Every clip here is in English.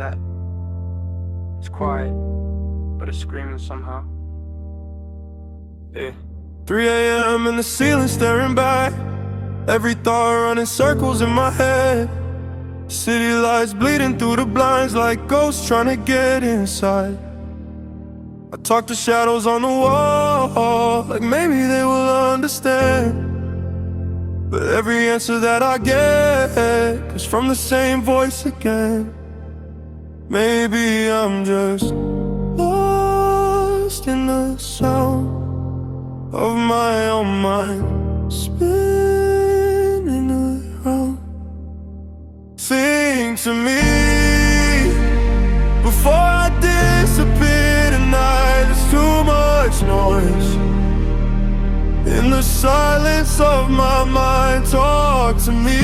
that it's quiet, but it's screaming somehow. Yeah. 3 a.m. and the ceiling staring back, every thought running circles in my head. City lights bleeding through the blinds like ghosts trying to get inside. I talk to shadows on the wall, like maybe they will understand. But every answer that I get comes from the same voice again. Maybe I'm just lost in the sound of my own mind spinning around. Sing to me before I disappear tonight. There's too much noise in the silence of my mind. Talk to me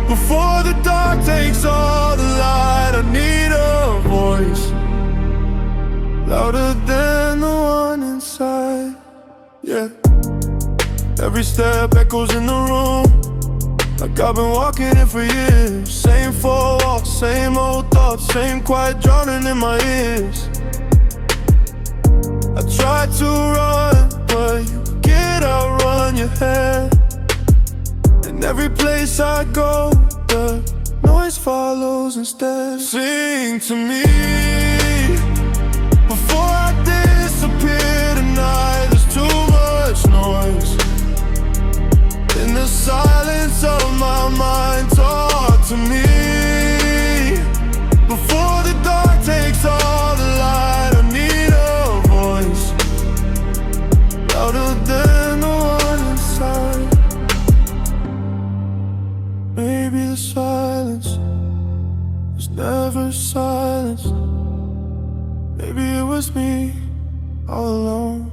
before the dark takes all the light. I need a voice louder than the one inside. Yeah. Every step echoes in the room, like I've been walking it for years. Same four walls, same old thoughts, same quiet drowning in my ears. I try to run, but you can't outrun your head. And every place I go, the noise follows instead. Sing to me before I disappear tonight. There's too much noise in the silence of my mind. Talk to me before the dark takes all the light. I need a voice louder than the one inside. Maybe the silence was never silence. Maybe it was me all alone.